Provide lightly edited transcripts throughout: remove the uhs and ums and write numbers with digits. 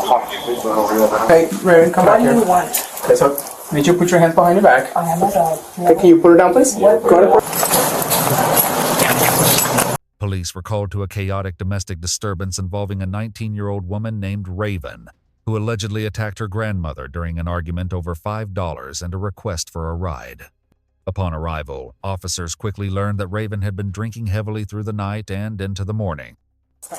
Hey, Raven, come back here. What do you want? Okay, so need you put your hands behind your back. I have my dog. Hey, can you put her down, please? Go ahead. Police were called to a chaotic domestic disturbance involving a 19-year-old woman named Raven, who allegedly attacked her grandmother during an argument over $5 and a request for a ride. Upon arrival, officers quickly learned that Raven had been drinking heavily through the night and into the morning. Yeah,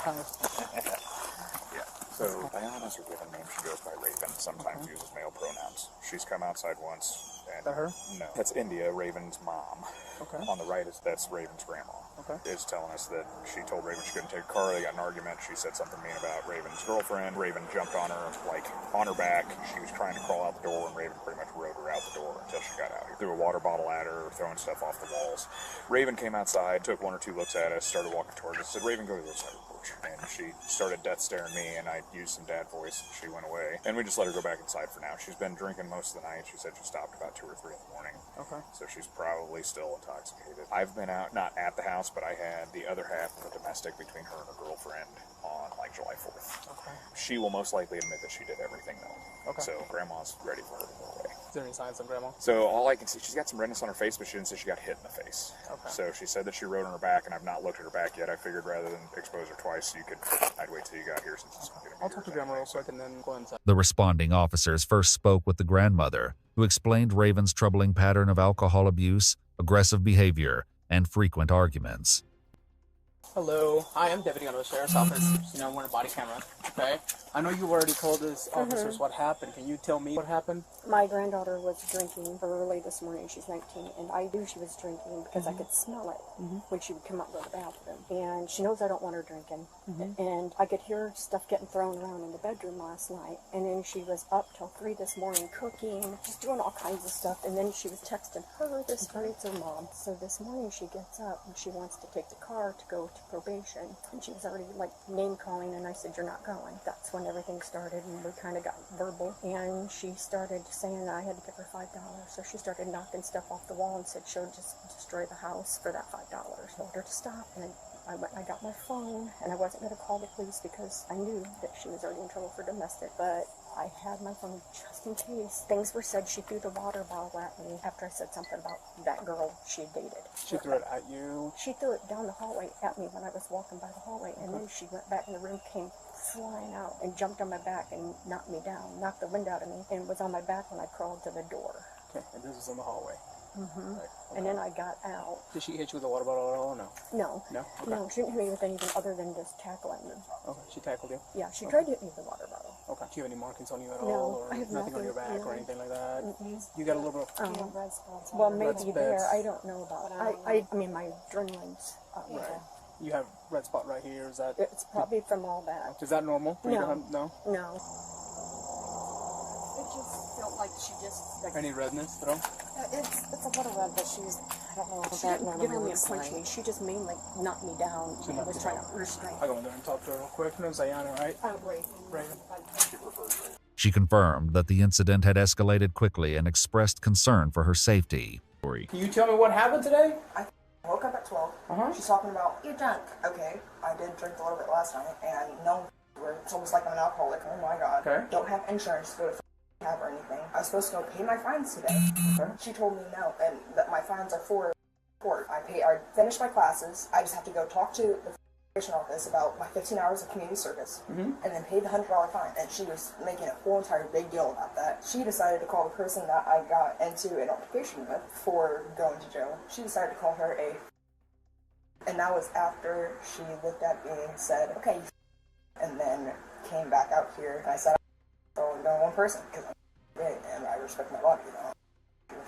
so Diana's her given name. She goes by Raven, sometimes uses male pronouns. She's come outside once. And Is that her? No. That's India, Raven's mom. Okay. On the right, that's Raven's grandma. Okay. Is telling us that she told Raven she couldn't take a car. They got in an argument. She said something mean about Raven's girlfriend. Raven jumped on her, on her back. She was trying to crawl out the door, and Raven pretty much rode her out the door until she got out here. Threw a water bottle at her, throwing stuff off the walls. Raven came outside, took one or two looks at us, started walking towards us, said, "Raven, go to the other side of the porch." And she started death staring me, and I used some dad voice, and she went away. And we just let her go back inside for now. She's been drinking most of the night. She said she stopped about 2 or 3 in the morning. Okay. So she's probably still intoxicated. I've been out, not at the house, but I had the other half of the domestic between her and her girlfriend on July 4th. Okay. She will most likely admit that she did everything though. Okay. So grandma's ready for her to go away. Is there any signs of grandma? So all I can see, she's got some redness on her face, but she didn't say she got hit in the face. Okay. So she said that she rode on her back, and I've not looked at her back yet. I figured rather than expose her twice, I'd wait till you got here since it's going to be I'll talk to grandma real quick and then go inside. The responding officers first spoke with the grandmother, who explained Raven's troubling pattern of alcohol abuse, aggressive behavior, and frequent arguments. Hello, I am deputy out of the sheriff's office. We're in a body camera. Okay. I know you already told us officers what happened. Can you tell me what happened? My granddaughter was drinking early this morning. She's 19, and I knew she was drinking because I could smell it when she would come out to the bathroom. And she knows I don't want her drinking. And I could hear stuff getting thrown around in the bedroom last night. And then she was up till 3 this morning cooking, just doing all kinds of stuff. And then she was texting her this morning to her mom. So this morning she gets up and she wants to take the car to go to probation. And she was already name calling, and I said, "You're not going." That's when everything started, and we kind of got verbal. And she started saying that I had to give her $5. So she started knocking stuff off the wall and said she'll just destroy the house for that $5. I told her to stop, and I got my phone, and I wasn't going to call the police because I knew that she was already in trouble for domestic, but I had my phone just in case. Things were said. She threw the water bottle at me after I said something about that girl she had dated. She threw it at you? She threw it down the hallway at me when I was walking by the hallway, and then she went back in the room, came flying out, and jumped on my back and knocked me down, knocked the wind out of me, and was on my back when I crawled to the door. Okay, and this was in the hallway? Right. And then I got out. Did she hit you with a water bottle at all or no? No. No? Okay. No, she didn't hit me with anything other than just tackling me. Okay, she tackled you? Yeah, she tried to hit me with a water bottle. Okay. Do you have any markings on you at No, all? Or I have nothing on your back or anything like that? You got a little bit of... red spots. Well, maybe there. spots. I don't know about it. I mean, my adrenaline's up. Right. You have red spot right here. Is that... It's probably from all that. Is that normal? For you to No. have, no? No. It just felt like she just... Any redness at all? It's a little red, but she's... I don't know if that normally give me and punch me. She just mainly knocked me down and was trying to restrain. I'll go in there and talk to her real quick. No, Diana, right? Raven. She confirmed that the incident had escalated quickly and expressed concern for her safety. Can you tell me what happened today? I woke up at 12. She's talking about, "You're drunk." Okay, I did drink a little bit last night, and no, it's almost like I'm an alcoholic. Oh my god. Okay. Don't have insurance to go to rehab or anything. I was supposed to go pay my fines today. Okay. She told me no, and that my fines are for court. I finished my classes. I just have to go talk to the office about my 15 hours of community service, and then pay the $100 fine. And she was making a whole entire big deal about that. She decided to call the person that I got into an altercation with for going to jail. She decided to call her and that was after she looked at me and said, "Okay," and then came back out here, and I said, "I'm only going one person because I'm gay and I respect my body,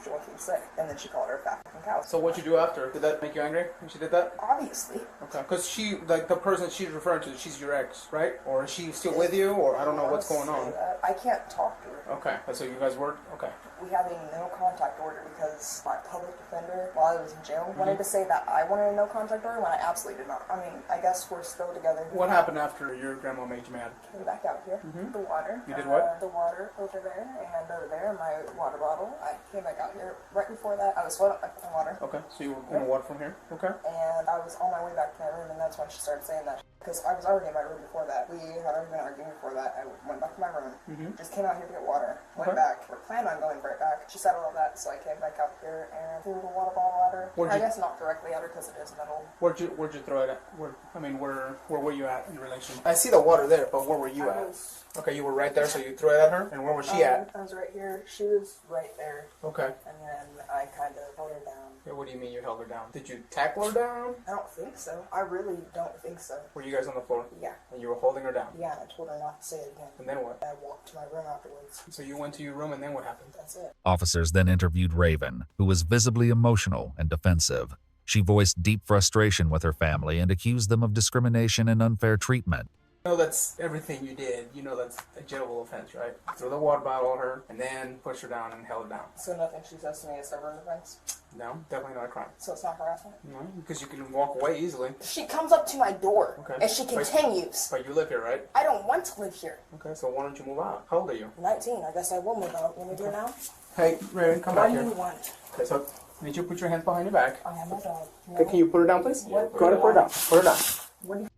She wants me to say." And then she called her a fat fucking cow. So what'd you do after? Did that make you angry when she did that? Obviously. Okay. Because she, the person she's referring to, she's your ex, right? Or is she still with you? Or I don't know what's going on. I can't talk to her. Okay. So you guys work? Okay. We have a no contact order because my public defender, while I was in jail, wanted to say that I wanted a no contact order when I absolutely did not. I mean, I guess we're still together. What happened after your grandma made you mad? Came back out here. The water. You did what? The water over there and over there, my water bottle. I came back out here. Right before that, I was sweat up in water. Okay. So you were in the water from here? Okay. And I was on my way back to my room, and that's when she started saying that. Because I was already in my room before that. We had already been arguing before that. I went back to to my room. Just came out here to get water. Went back. We're planning on going right back. She settled all that, so I came back out here and threw the water bottle at her. I guess not directly at her because it is metal. Where'd you throw it at? Where were you at in relation? I see the water there, but where were you at? Okay, you were right there, so you threw it at her? And where was she at? I was right here. She was right there. Okay. And then I kind of held her down. Yeah, what do you mean you held her down? Did you tackle her down? I don't think so. I really don't think so. Were you guys on the floor? Yeah. And you were holding her down? Yeah, I told her not to say it again. And then what? I walked to my room afterwards. So you went to your room, and then what happened? That's it. Officers then interviewed Raven, who was visibly emotional and defensive. She voiced deep frustration with her family and accused them of discrimination and unfair treatment. You know that's everything you did. You know that's a jailable offense, right? Throw the water bottle at her, and then push her down and held her down. So nothing she says to me is ever an offense? No, definitely not a crime. So it's not harassment? No, because you can walk away easily. She comes up to my door, Okay. and she continues. But you live here, right? I don't want to live here. Okay, so why don't you move out? How old are you? 19, I guess I will move out. You want me to do it now? Hey, Raven, come What back do here. you want? Okay, so I need you to put your hands behind your back. I have my dog. Okay, can you put her down, please? What? Go ahead and put her down. Put her down. What do you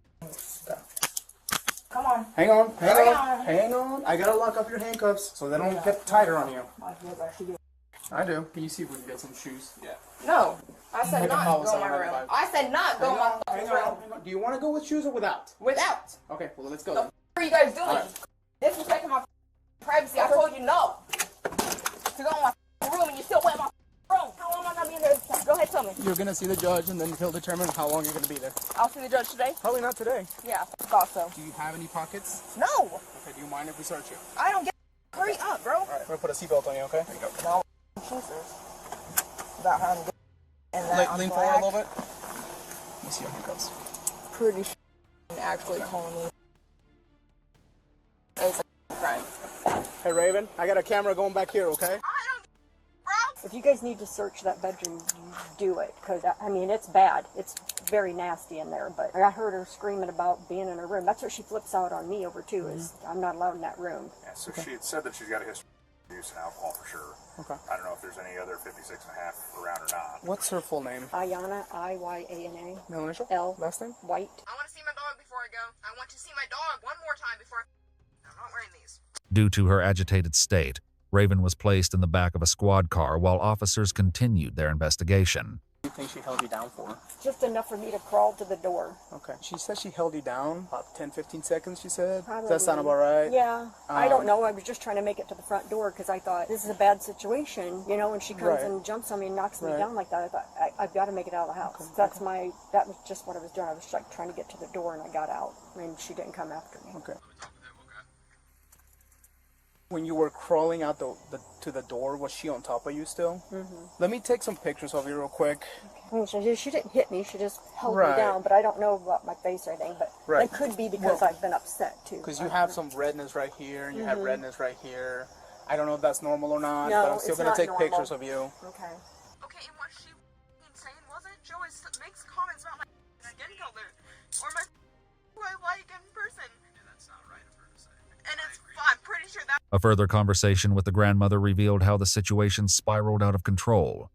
go. Come on. Hang on. Hurry on. Hang on. I gotta lock up your handcuffs so they don't get tighter on you. My heels actually do. I do. Can you see if we can get some shoes? Yeah. No. I said Make a not call go in my with room. 795. I said not go in my fucking room. Hang on. Do you want to go with shoes or without? Without. Okay, well, let's go. The f are you guys doing? Right. Disrespecting my privacy. I told you no. To go in my room and you still went in my room. How long am I gonna be in there? Go ahead, tell me. You're gonna see the judge, and then he'll determine how long you're gonna be there. I'll see the judge today. Probably not today. Yeah, I thought so. Do you have any pockets? No. Okay, do you mind if we search you? I don't get. Hurry up, bro. All right, we're gonna put a seatbelt on you, okay? There you go. No. Jesus. About how I'm and that I'm Lean black. forward a little bit. Let me see your handcuffs. Pretty actually calling me. It's a crime. Hey, Raven, I got a camera going back here, okay? If you guys need to search that bedroom, do it. Because, I mean, it's bad. It's very nasty in there. But I heard her screaming about being in her room. That's what she flips out on me over, too, is I'm not allowed in that room. Yeah, so she had said that she's got a history of use and alcohol for sure. Okay. I don't know if there's any other 56 and a half around or not. What's her full name? Ayana, I-Y-A-N-A. Middle initial? L. Last name? White. I want to see my dog before I go. I want to see my dog one more time before I'm not wearing these. Due to her agitated state, Raven was placed in the back of a squad car while officers continued their investigation. What do you think she held you down for? Just enough for me to crawl to the door. Okay. She said she held you down about 10, 15 seconds, she said. Probably. Does that sound about right? Yeah. I don't know. I was just trying to make it to the front door because I thought, this is a bad situation. You know, when she comes Right. and jumps on me and knocks me Right. down like that, I thought, I've got to make it out of the house. Okay. That was just what I was doing. I was like trying to get to the door and I got out and she didn't come after me. Okay. When you were crawling out to the door, was she on top of you still? Mm-hmm. Let me take some pictures of you real quick. I mean, she didn't hit me. She just held Right. me down, but I don't know about my face or anything. But Right. it could be because Well, I've been upset too. Because you have some redness right here, and you have redness right here. I don't know if that's normal or not, No, but I'm still it's going to not take normal. pictures of you. Okay. Okay, and was she insane, was it? She always makes comments about my skin color or my who I like in person. And that's not right of her to say. And it's I'm pretty sure that A further conversation with the grandmother revealed how the situation spiraled out of control.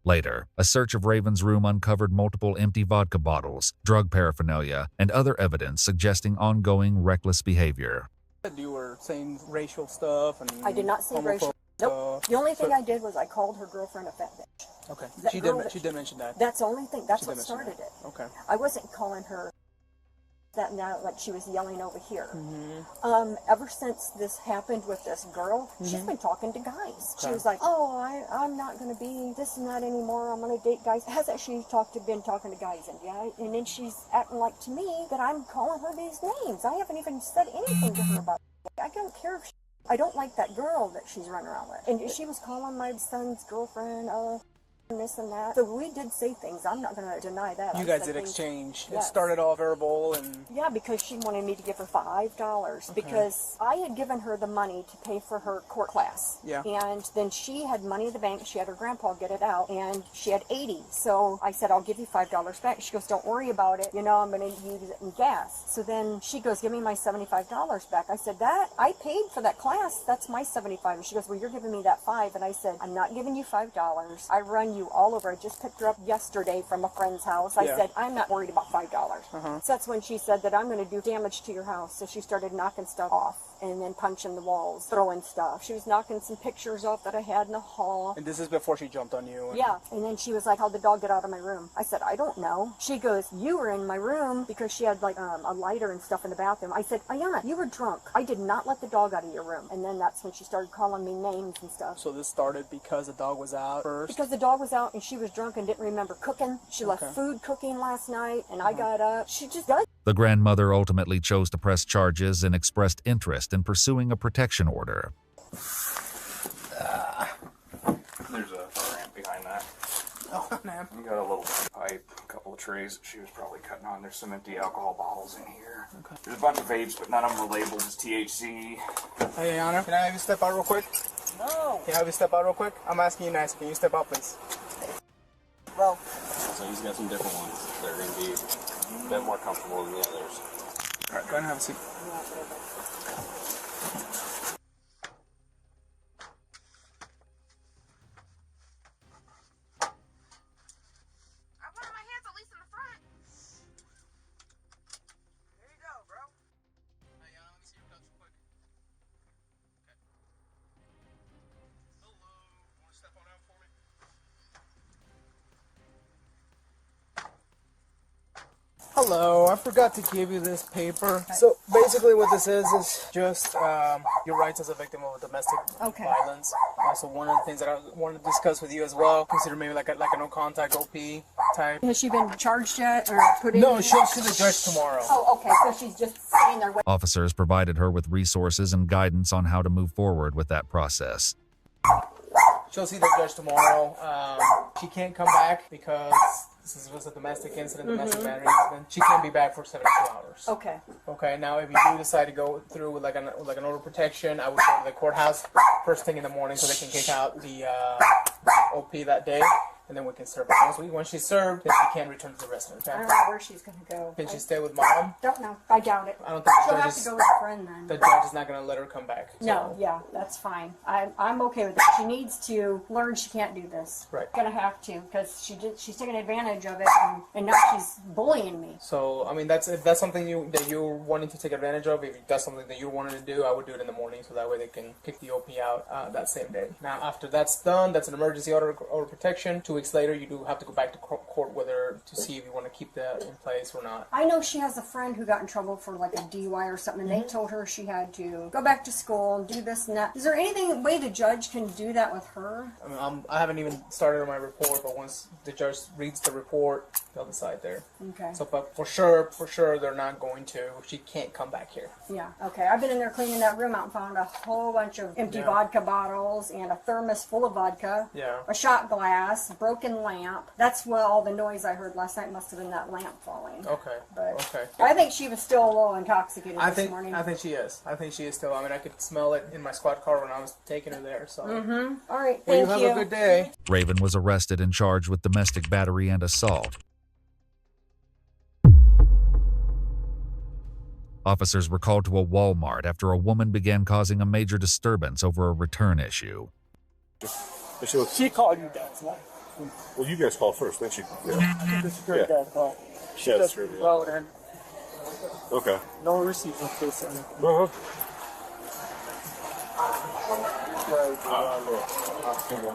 Later, a search of Raven's room uncovered multiple empty vodka bottles, drug paraphernalia, and other evidence suggesting ongoing reckless behavior. You were saying racial stuff and I did not say racial. Nope. The only thing I did was I called her girlfriend a fat bitch. Okay. That She girl did. that- She did mention that. That's the only thing. That's She what did mention started that. it. Okay. I wasn't calling her that now, like she was yelling over here. Mm-hmm. Ever since this happened with this girl, she's been talking to guys. She Okay. was like, "Oh, I'm not going to be this and that anymore. I'm going to date guys." Hasn't she been talking to guys? And yeah, and then she's acting like to me that I'm calling her these names. I haven't even said anything to her about it. I don't care if I don't like that girl that she's running around with. And she was calling my son's girlfriend, and this and that. So we did say things. I'm not going to deny that. You I guys said did things- exchange. It Yes. started off verbal and... Yeah, because she wanted me to give her $5 because I had given her the money to pay for her court class. Yeah. And then she had money in the bank. She had her grandpa get it out, and she had 80. So I said, I'll give you $5 back. She goes, don't worry about it. You know, I'm going to use it in gas. So then she goes, give me my $75 back. I said, that I paid for that class. That's my $75. And she goes, well, you're giving me that $5. And I said, I'm not giving you $5. I run you all over. I just picked her up yesterday from a friend's house. I Yeah. said, I'm not worried about $5. So that's when she said that I'm going to do damage to your house. So she started knocking stuff off. and then punching the walls, throwing stuff. She was knocking some pictures off that I had in the hall. And this is before she jumped on you. Yeah, and then she was like, how'd the dog get out of my room? I said, I don't know. She goes, you were in my room, because she had like a lighter and stuff in the bathroom. I said, Ayana, you were drunk. I did not let the dog out of your room. And then that's when she started calling me names and stuff. So this started because the dog was out first? Because the dog was out and she was drunk and didn't remember cooking. She left food cooking last night, and I got up. She just does. The grandmother ultimately chose to press charges and expressed interest in pursuing a protection order. There's a ramp behind that. Oh, man. You got a little pipe, a couple of trays that she was probably cutting on. There's some empty alcohol bottles in here. Okay. There's a bunch of vapes, but none of them were labeled as THC. Hey, Ayana, can I have you step out real quick? No. Can I have you step out real quick? I'm asking you nice. Can you step out, please? Well, So he's got some different ones that are going to be a bit more comfortable than the others. All right, go ahead and have a seat. Hello, I forgot to give you this paper. So basically what this is just your rights as a victim of domestic violence. Also, one of the things that I want to discuss with you as well, consider maybe like a no contact OP type. Has she been charged yet or put in? No, she'll see the judge tomorrow. Oh, okay, so she's just sitting there waiting. Officers provided her with resources and guidance on how to move forward with that process. She'll see the judge tomorrow. She can't come back because this was a domestic incident, domestic battery incident. She can't be back for 72 hours. Okay. Okay. Now, if you do decide to go through with like an order of protection, I would go to the courthouse first thing in the morning so they can kick out the OP that day, and then we can serve her. Once she's served, then she can return to the resident. Okay? I don't know where she's going to go. Can she stay with mom? Don't know. I doubt it. I don't think She'll have to go with a friend then. the judge is not going to let her come back. So. No, yeah, that's fine. I'm okay with it. She needs to learn she can't do this. Right. Gonna have to, because she's taking advantage of it, and now she's bullying me. So, I mean, if that's something that you're wanting to take advantage of, if that's something that you wanted to do, I would do it in the morning so that way they can kick the OP out that same day. Now, after that's done, that's an emergency order of protection. 2 weeks later, you do have to go back to court with her to see if you want to keep that in place or not. I know she has a friend who got in trouble for like a DUI or something, and they told her she had to go back to school and do this and that. Is there any way the judge can do that with her? I mean, I haven't even started on my report, but once the judge reads the report, they'll decide there. Okay. So, but for sure, they're not going to. She can't come back here. Yeah, okay. I've been in there cleaning that room out and found a whole bunch of empty vodka bottles and a thermos full of vodka. Yeah. A shot glass, broken lamp. That's what all the noise I heard last night must have been that lamp falling. Okay. But okay. I think she was still a little intoxicated this morning. I think she is. I think she is still. I mean, I could smell it in my squad car when I was taking her there. So. All right, Well, thank you have a good day. Raven was arrested and charged with domestic battery and assault. Officers were called to a Walmart after a woman began causing a major disturbance over a return issue. She called you guys, right? Well, you guys called first, didn't you? Yeah. The security guy called. She Yeah, just sure, yeah. wrote in. Okay. No receipts in case anything. Uh-huh.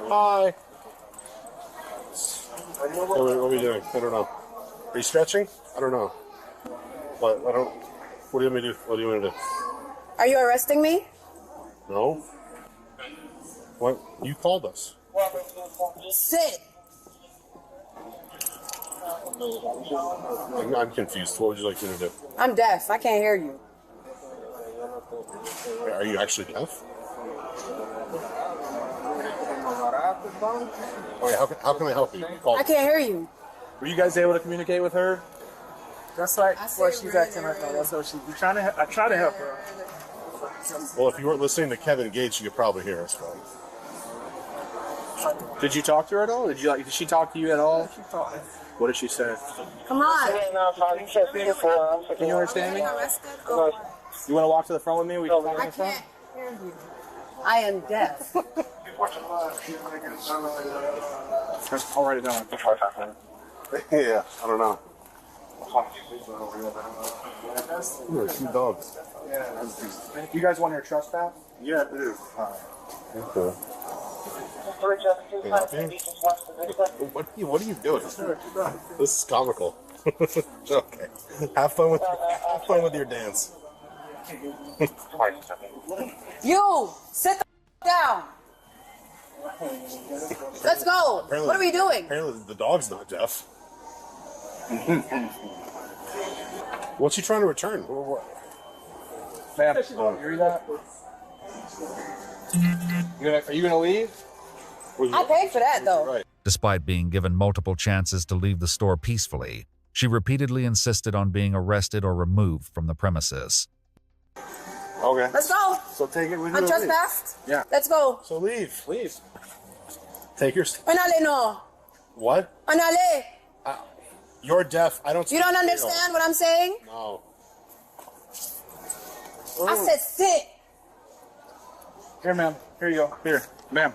Hi. What are we doing? I don't know. Are you stretching? I don't know. What? I don't. What do you want me to do? What do you want me to do? Are you arresting me? No. What? You called us. Sit. I'm confused. What would you like me to do? I'm deaf. I can't hear you. Are you actually deaf? Oh, yeah. How can I help you? You called I can't hear you. Were you guys able to communicate with her? That's like what she's acting like. That's what she's trying to. I try to help her. Well, if you weren't listening to Kevin Gates, you could probably hear us. Did you talk to her at all? Did she talk to you at all? She talked. What did she say? Come on. Can you understand me? You want to walk to the front with me? We can talk I in the front. can't hear you. I am deaf. I'll write it down. Yeah, I don't know. There are 2 dogs. You guys want your trespass? Yeah, I do. Okay. What are you doing? This is comical. Okay. Have fun with your dance. You sit the down. Let's go. Apparently- What are we doing? Apparently the dog's not deaf. What's he trying to return? Ma'am, you read that? Are you gonna leave? I paid for that though. Right. Despite being given multiple chances to leave the store peacefully, she repeatedly insisted on being arrested or removed from the premises. Okay. Let's go. So take it with you. I'm trespassed. Yeah. Let's go. So leave. Leave. Take your. Anale no. What? Anale. You're deaf. I don't. You don't understand what I'm saying? No. I said sit. Here, ma'am. Here you go. Here, ma'am.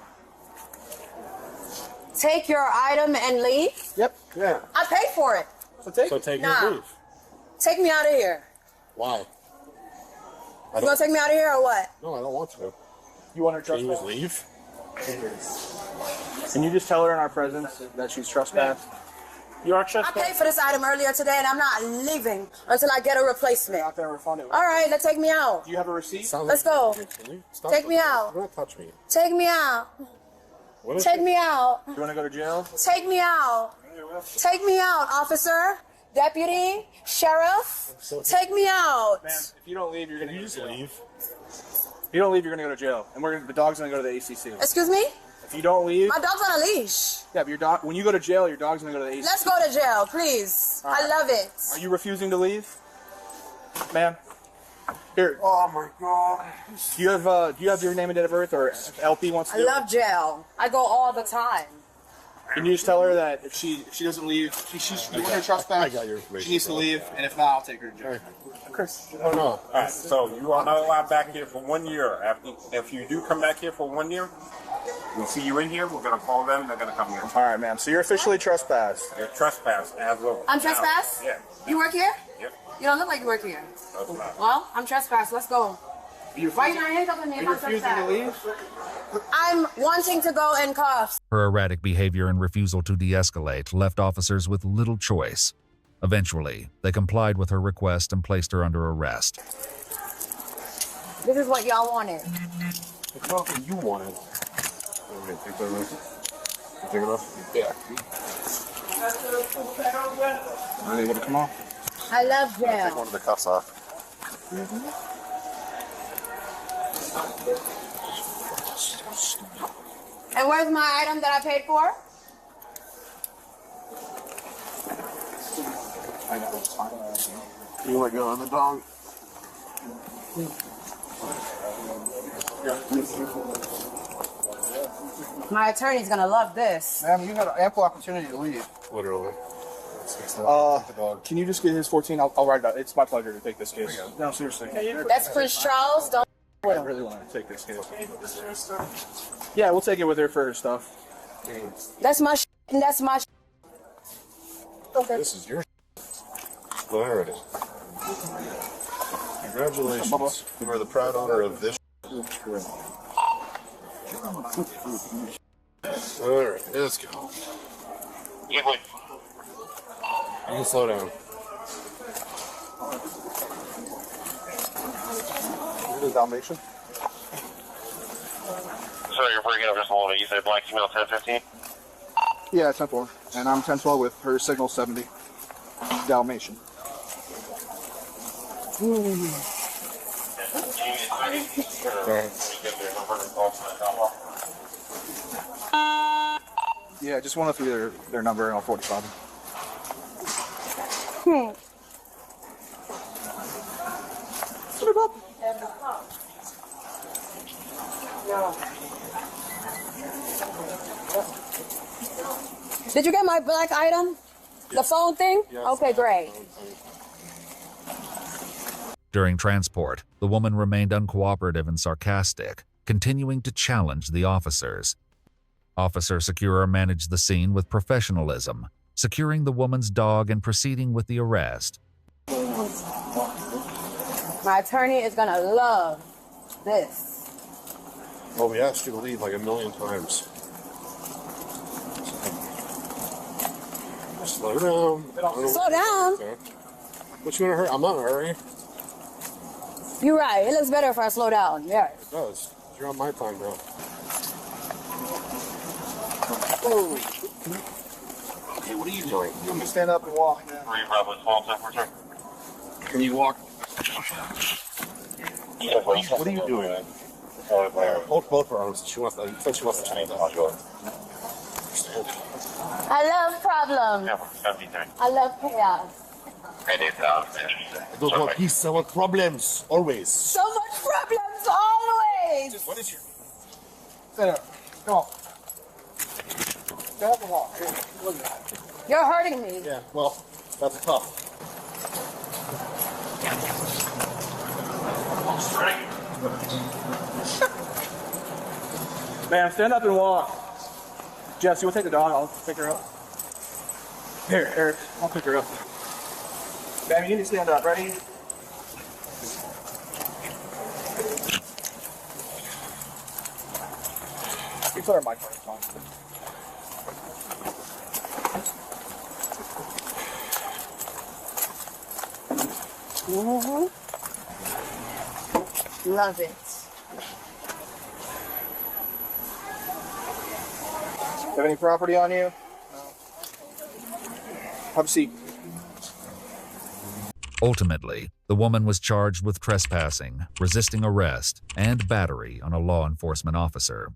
Take your item and leave. Yep. Yeah. I paid for it. So take So it. take Nah. your leave. Take me out of here. Why? You gonna take me out of here or what? No, I don't want to. You want her Can you trespass? just leave? Can you just tell her in our presence that she's trespassed? You are I trespassed. paid for this item earlier today and I'm not leaving until I get a replacement. Not gonna refund it. All right, let's take me out. Do you have a receipt? Sound Let's like- go. Can you stop Take me touching out. Do not touch me. Take me out. What is Take me out. You want to go to jail? Take me out. Take me out, officer, deputy, sheriff. Take me out. Man, if you don't leave, you're gonna Can you go just to jail. leave? If you don't leave, you're gonna go to jail, and the dog's gonna go to the ACC. Excuse me? If you don't leave, My dog's on a leash. yeah, but your dog. When you go to jail, your dog's gonna go to the ACC. Let's go to jail, please. I love it. Are you refusing to leave, ma'am? Here, Oh my god. do you have your name and date of birth, or if LP wants to? I love jail. I go all the time. Can you just tell her that if she doesn't leave, you want her trespass? I got your information. She needs to leave, and if not, I'll take her to jail. Chris. Oh no. All right, so you are not allowed back here for 1 year. If you do come back here for 1 year, we'll see you in here. We're gonna call them. They're gonna come here. All right, ma'am. So you're officially trespassed. You're trespassed as well. I'm trespassed? Yeah. You work here? Yep. You don't look like you work here. That's right. Well, I'm trespassed. Let's go. You Why are you not handcuffing me if You're I'm refusing to trespassed? leave? I'm wanting to go in cuffs. Her erratic behavior and refusal to de-escalate left officers with little choice. Eventually, they complied with her request and placed her under arrest. This is what y'all wanted. It's not what you wanted. Okay, take that off. Take it off? Yeah. Are they able to come off? I love Take jail. one of the cuffs off. And where's my item that I paid for? You let go of the dog. My attorney's gonna love this. Ma'am, you had ample opportunity to leave. Literally. The dog. Can you just get his 14? I'll write about it. It's my pleasure to take this case. No, seriously. That's Prince Charles. Don't I really want to take this case. Yeah, we'll take it with her for her stuff. That's my and that's my This is your Well, there it is. Congratulations. You are the proud owner of this. Alright, let's go. You can slow down. Is it a Dalmatian? Sorry, you're breaking up just a little bit. You said black female 1015? Yeah, 10-4. And I'm 10-12 with her signal 70. Dalmatian. Yeah, just one through their number and I'll 45 them. Did you get my black item? The phone thing? Yes. Okay, great. During transport, the woman remained uncooperative and sarcastic, continuing to challenge the officers. Officer Secura managed the scene with professionalism, securing the woman's dog and proceeding with the arrest. My attorney is gonna love this. Oh, we asked you to leave like a million times. Slow down. Slow down. Okay. What you in a hurry? I'm not in a hurry. You're right. It looks better if I slow down. Yeah. It does. You're on my time, bro. Oh. Hey, what are you doing? You can stand up and walk now. 3 Bravo 12, 10 Can you walk? What are you doing? Hold both her arms. She wants to. She wants to change that. I love problems. I love chaos. I don't want peace. I want problems. Always. So much problems always. What is your? Stand up. Come on. Stand up and walk. Here, look at that. You're hurting me. Yeah. Well, that's tough. Man, stand up and walk. Jess, you want to take the dog? I'll pick her up. Here, Eric, I'll pick her up. Bam, you need to stand up. Ready? You put her mic on. Mm-hmm. Love it. Have any property on you? No. Have a seat. Ultimately, the woman was charged with trespassing, resisting arrest, and battery on a law enforcement officer.